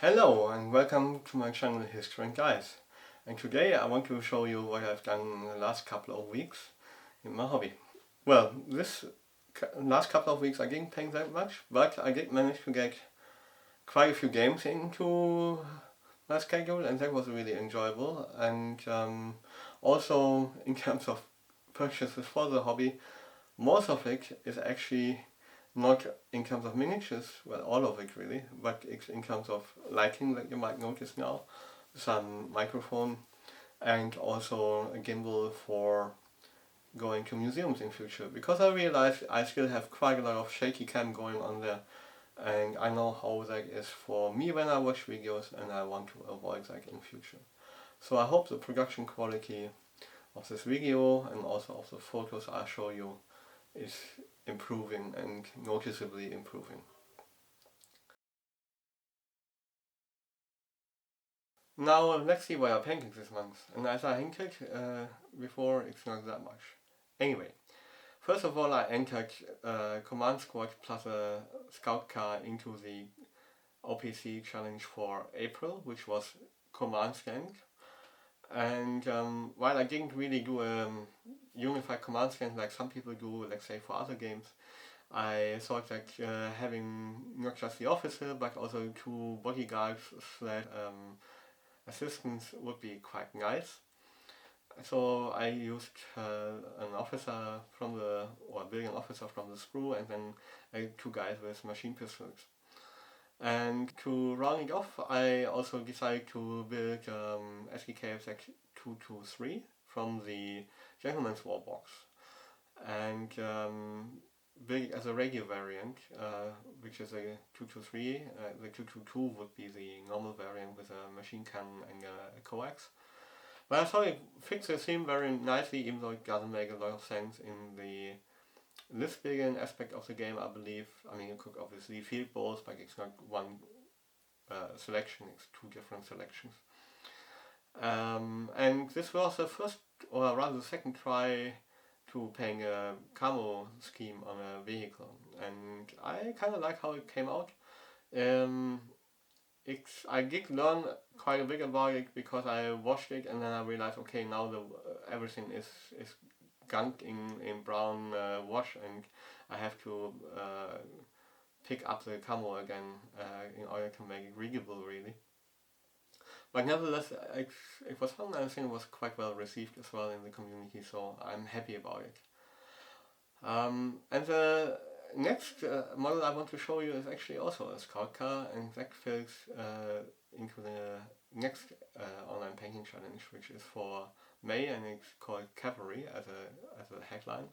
Hello and welcome to my channel History and Guys. And today I want to show you what I've done in the last couple of weeks in my hobby. Well, this last couple of weeks I didn't paint that much, but I did manage to get quite a few games into my schedule, and that was really enjoyable. And also in terms of purchases for the hobby, most of it is actually not in terms of miniatures, well, all of it really, but it's in terms of lighting that you might notice now, some microphone, and also a gimbal for going to museums in future. Because I realized I still have quite a lot of shaky cam going on there, and I know how that is for me when I watch videos, and I want to avoid that in future. So I hope the production quality of this video and also of the photos I show you is improving and noticeably improving. Now let's see what I'm painting this month, and as I hinted before, it's not that much. Anyway, first of all I entered Command Squad plus a scout car into the OPC challenge for April, which was Command Stand. And while I didn't really do a unified command stand like some people do, let's say for other games, I thought that having not just the officer but also two bodyguards / assistants would be quite nice. So I used an officer from the, or a building officer from the sprue, and then two guys with machine pistols. And to round it off, I also decided to build SDKFZ 223 from the Gentleman's War box, and build it as a radio variant, which is a 223. The 222 would be the normal variant with a machine cannon and a coax. But I thought it fits the theme very nicely, even though it doesn't make a lot of sense in the list building aspect of the game, I believe. I mean, you could obviously field balls, but it's not one selection, it's two different selections. And this was the first, or rather the second try to paint a camo scheme on a vehicle, and I kind of like how it came out. I did learn quite a bit about it because I watched it and then I realized, okay, now everything is gunked in brown wash, and I have to pick up the camo again in order to make it readable really. But nevertheless, it was fun, and I think it was quite well received as well in the community, so I'm happy about it. And the next model I want to show you is actually also a scout car, and that fits into the next online painting challenge, which is for May, and it's called Cavalry as a headline.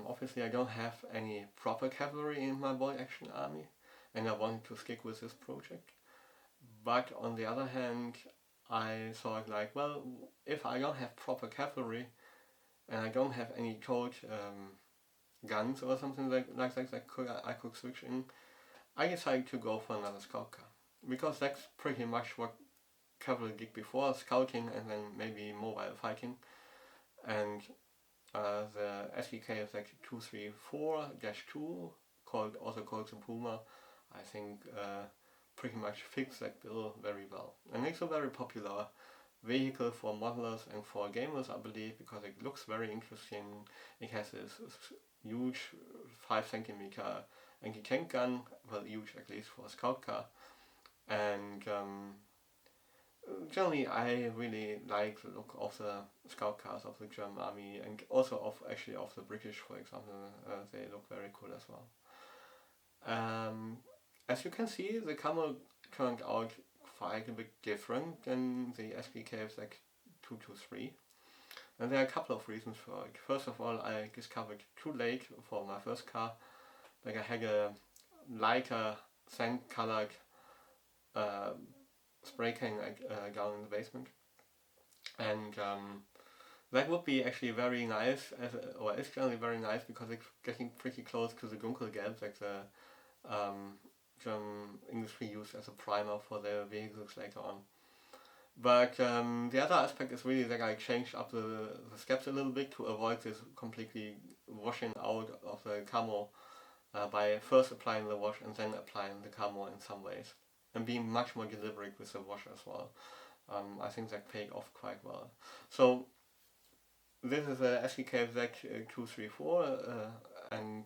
Obviously I don't have any proper cavalry in my boy action army, and I wanted to stick with this project. But on the other hand, I thought like, well, if I don't have proper cavalry and I don't have any towed guns or something like that I could switch in, I decided to go for another scout car, because that's pretty much what cavalry did before, scouting and then maybe mobile fighting. And the SDK is like 234-2, also called the Puma, I think pretty much fits that bill very well. And it's a very popular vehicle for modelers and for gamers, I believe, because it looks very interesting. It has this huge 5cm anti-tank gun, well, huge at least for a scout car, and generally I really like the look of the scout cars of the German army, and also of the British, for example. They look very cool as well. As you can see, the camo turned out quite a bit different than the SPKF 223, and there are a couple of reasons for it. First of all, I discovered too late for my first car that I had a lighter sand colored spray can down in the basement, and that would be actually very nice, or is generally very nice, because it's getting pretty close to the Dunkelgelb that the German industry used as a primer for their vehicles later on. But the other aspect is really that I changed up the steps a little bit to avoid this completely washing out of the camo by first applying the wash and then applying the camo in some ways. and being much more deliberate with the wash as well. I think that paid off quite well. So this is a SDK Z234, and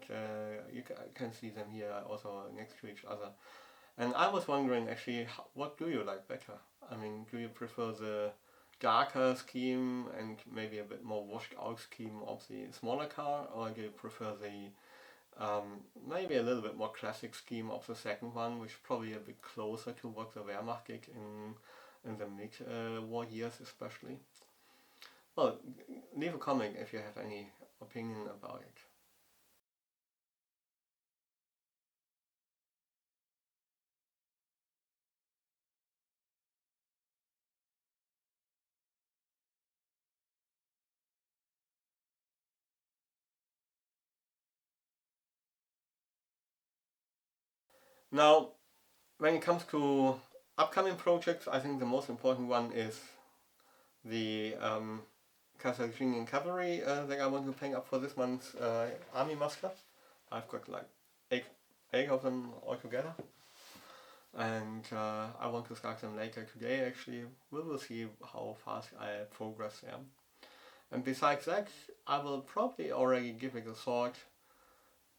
you can see them here also next to each other. And I was wondering actually, what do you like better? I mean, do you prefer the darker scheme and maybe a bit more washed out scheme of the smaller car, or do you prefer the maybe a little bit more classic scheme of the second one, which is probably a bit closer to what the Wehrmacht did in the mid-war years especially? Well, leave a comment if you have any opinion about it. Now, when it comes to upcoming projects, I think the most important one is the Carthaginian cavalry that I want to paint up for this month's army muster. I've got like eight of them altogether, and I want to start them later today. Actually, we will see how fast I progress there. And besides that, I will probably already give it a thought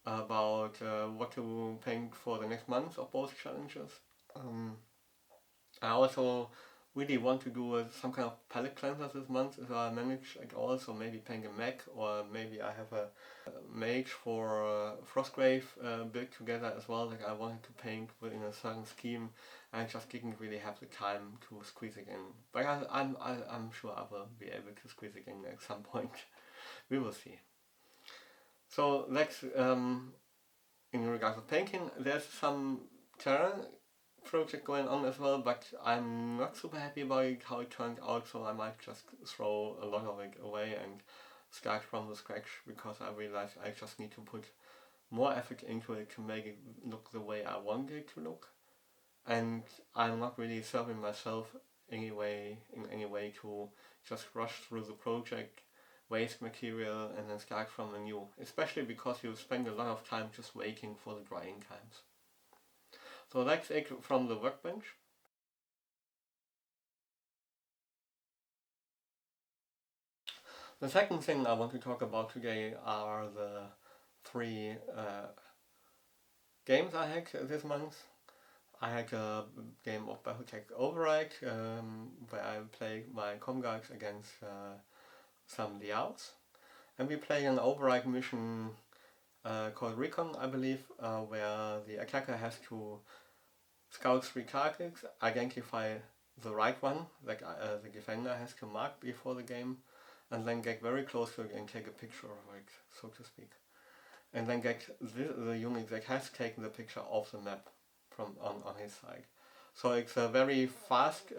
about what to paint for the next month of both challenges. I also really want to do some kind of palette cleanser this month if I manage at all, so maybe paint a mech, or maybe I have a mage for Frostgrave built together as well that I wanted to paint within a certain scheme. I just didn't really have the time to squeeze it in, but I'm sure I will be able to squeeze it in at some point. We will see. So next, in regards to painting, there's some terrain project going on as well, but I'm not super happy about it, how it turned out, so I might just throw a lot of it away and start from the scratch, because I realized I just need to put more effort into it to make it look the way I want it to look, and I'm not really serving myself in any way to just rush through the project, waste material and then start from anew, especially because you spend a lot of time just waiting for the drying times. So that's it from the workbench. The second thing I want to talk about today are the three games I had this month. I had a game of Battletech Override, where I played my comguards against some Liaos. And we played an Override mission called Recon, I believe, where the attacker has to scout 3 targets, identify the right one that the defender has to mark before the game, and then get very close to it and take a picture of it, so to speak. And then get the unit that has taken the picture of the map from on his side. So it's a very fast,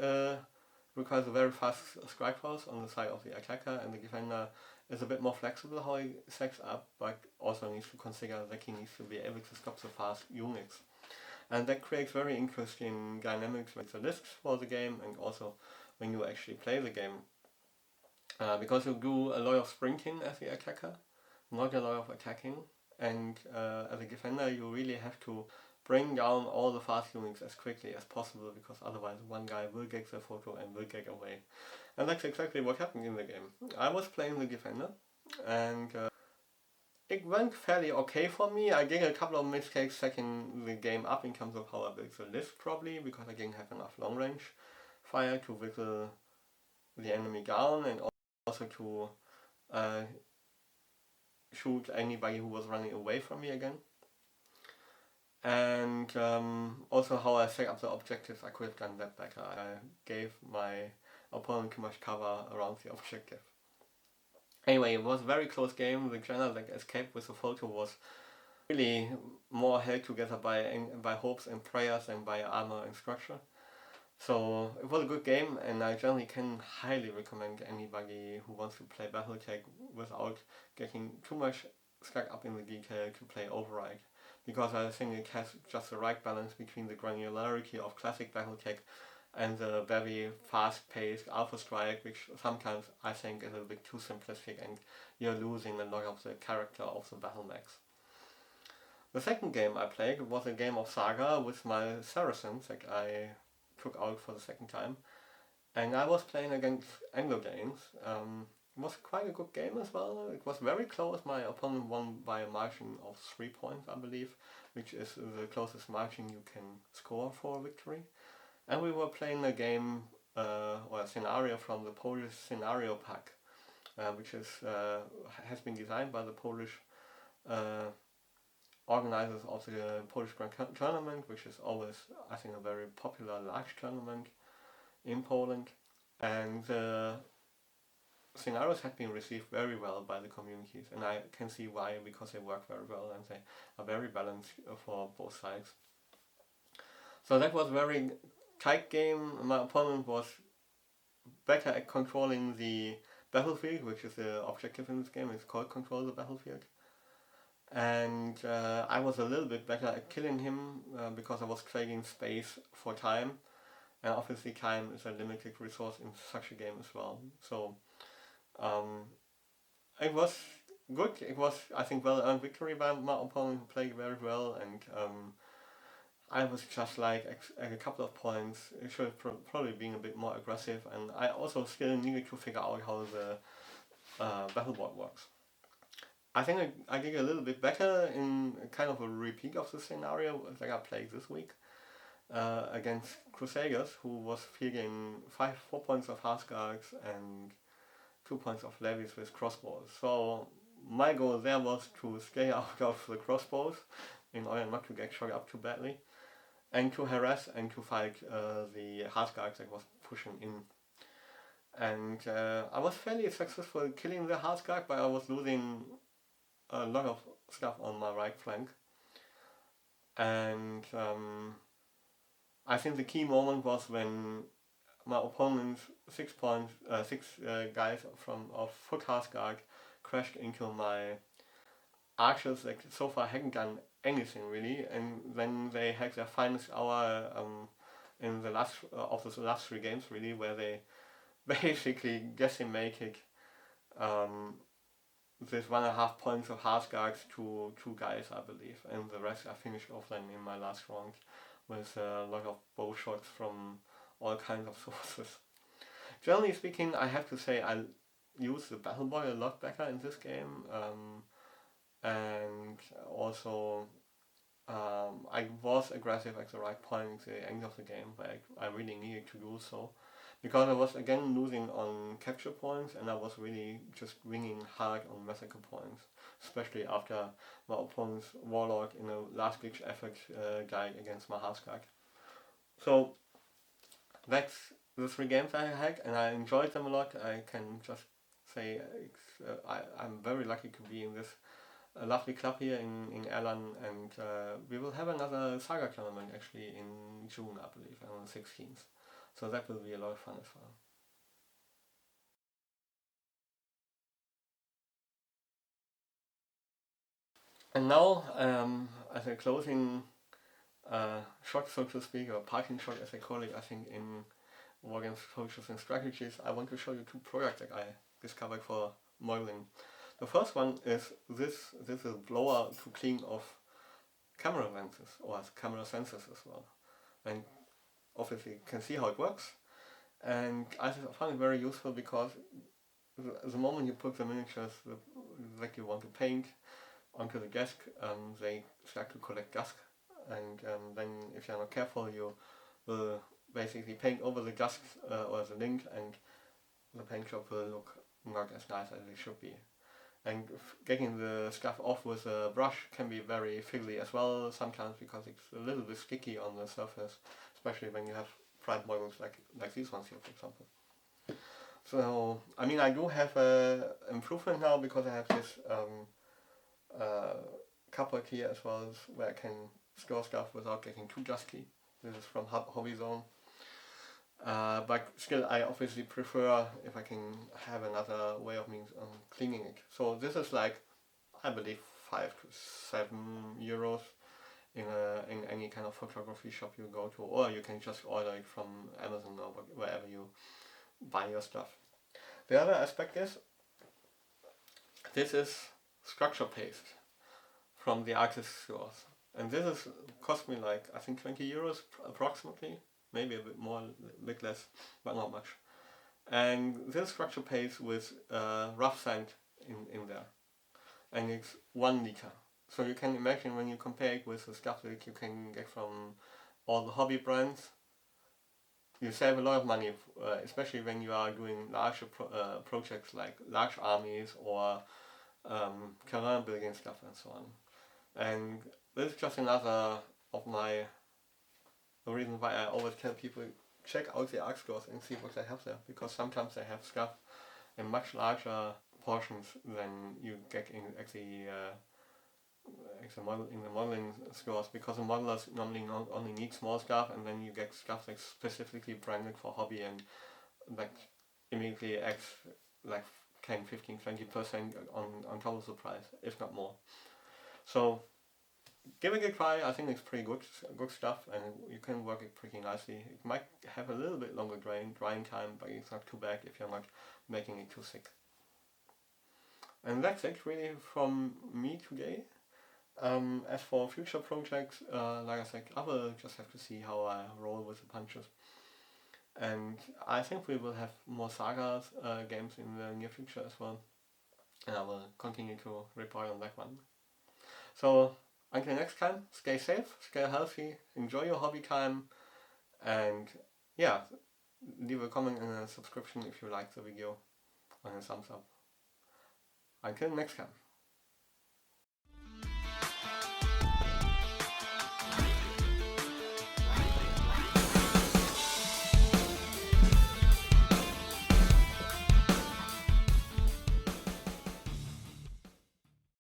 requires a very fast strike force on the side of the attacker, and the defender is a bit more flexible how he sets up, but also needs to consider that he needs to be able to stop the fast units. And that creates very interesting dynamics with the lists for the game, and also when you actually play the game. Because you do a lot of sprinting as the attacker, not a lot of attacking, and as a defender you really have to bring down all the fast units as quickly as possible, because otherwise one guy will get the photo and will get away. And that's exactly what happened in the game. I was playing the defender, and it went fairly okay for me. I did a couple of mistakes setting the game up in terms of how I built the list, probably because I didn't have enough long range fire to whittle the enemy down, and also to shoot anybody who was running away from me again. And also how I set up the objectives, I could have done that better. I gave my opponent too much cover around the objective. Anyway, it was a very close game. The general that escaped with the photo was really more held together by hopes and prayers than by armor and structure. So it was a good game, and I generally can highly recommend anybody who wants to play Battletech without getting too much stuck up in the detail to play Override. Because I think it has just the right balance between the granularity of classic Battletech and the very fast-paced Alpha Strike, which sometimes I think is a bit too simplistic and you're losing a lot of the character of the battle mechs. The second game I played was a game of Saga with my Saracens that I took out for the second time. And I was playing against Anglo Games. It was quite a good game as well. It was very close. My opponent won by a margin of 3 points, I believe, which is the closest margin you can score for a victory. And we were playing a game or a scenario from the Polish scenario pack, which has been designed by the Polish organizers of the Polish Grand Tournament, which is always, I think, a very popular large tournament in Poland. And scenarios have been received very well by the communities, and I can see why, because they work very well and they are very balanced for both sides. So that was a very tight game. My opponent was better at controlling the battlefield, which is the objective in this game. It's called Control the Battlefield. And I was a little bit better at killing him because I was trading space for time, and obviously time is a limited resource in such a game as well. So it was good. It was, I think, well-earned victory by my opponent, who played very well, and I was just like at a couple of points. It should have probably been a bit more aggressive, and I also still needed to figure out how the battle board works. I think I did a little bit better in kind of a repeat of the scenario that I played this week against Crusaders, who was fielding 4 points of Harskarks and 2 points of levies with crossbows. So my goal there was to stay out of the crossbows in order not to get shot up too badly, and to harass and to fight the Harskarks that was pushing in. And I was fairly successful killing the Harskark, but I was losing a lot of stuff on my right flank. And I think the key moment was when my opponent's 6 guys of foot Harskark crashed into my archers that so far hadn't done anything really, and then they had their finest hour in the last of the last 3 games really, where they basically decimated this 1.5 points of Harskarks to 2 guys, I believe, and the rest I finished off then in my last round with a lot of bow shots from all kinds of sources. Generally speaking, I have to say I use the battle boy a lot better in this game, and also I was aggressive at the right point at the end of the game, but I really needed to do so, because I was again losing on capture points, and I was really just winning hard on massacre points, especially after my opponent's warlord in a last ditch effort died against my Harskark. So that's the 3 games I had, and I enjoyed them a lot. I can just say I'm very lucky to be in this lovely club here in Erlangen, and we will have another Saga tournament actually in June, I believe, on the 16th. So that will be a lot of fun as well. And now, as a closing shot, so to speak, or parting shot as I call it, I think in War Games, Cultures and Strategies, I want to show you 2 products that I discovered for modeling. The first one is this is a blower to clean off camera lenses, or camera sensors as well. And obviously you can see how it works. And I found it very useful because the moment you put the miniatures that you want to paint onto the desk, they start to collect dust, and then if you're not careful, you will basically paint over the dust or the link, and the paint job will look not as nice as it should be. And getting the stuff off with a brush can be very fiddly as well sometimes, because it's a little bit sticky on the surface, especially when you have prime models like these ones here, for example. So, I mean, I do have improvement now, because I have this cupboard here as well, where I can store stuff without getting too dusty. This is from Hobbyzone. But still, I obviously prefer if I can have another way of cleaning it. So this is like, I believe, 5 to 7 euros in any kind of photography shop you go to, or you can just order it from Amazon or wherever you buy your stuff. The other aspect is, this is structure paste from the artist stores. And this is cost me like, I think, 20 euros approximately, maybe a bit more, a bit less, but not much. And this structure paste with rough sand in there, and it's 1 liter. So you can imagine when you compare it with the stuff that you can get from all the hobby brands, you save a lot of money, especially when you are doing larger projects like large armies or career building stuff and so on. And this is just another of the reason why I always tell people check out the art stores and see what they have there, because sometimes they have stuff in much larger portions than you get in in the modeling stores, because the modelers normally only need small stuff, and then you get stuff that's specifically branded for hobby and like immediately adds like 10, 15, 20% on top of the price, if not more. So give it a try. I think it's pretty good stuff, and you can work it pretty nicely. It might have a little bit longer drying time, but it's not too bad if you're not making it too thick. And that's it really from me today. As for future projects, like I said, I will just have to see how I roll with the punches. And I think we will have more Saga games in the near future as well. And I will continue to report on that one. So until next time, stay safe, stay healthy, enjoy your hobby time, and yeah, leave a comment and a subscription if you liked the video, and a thumbs up. Until next time.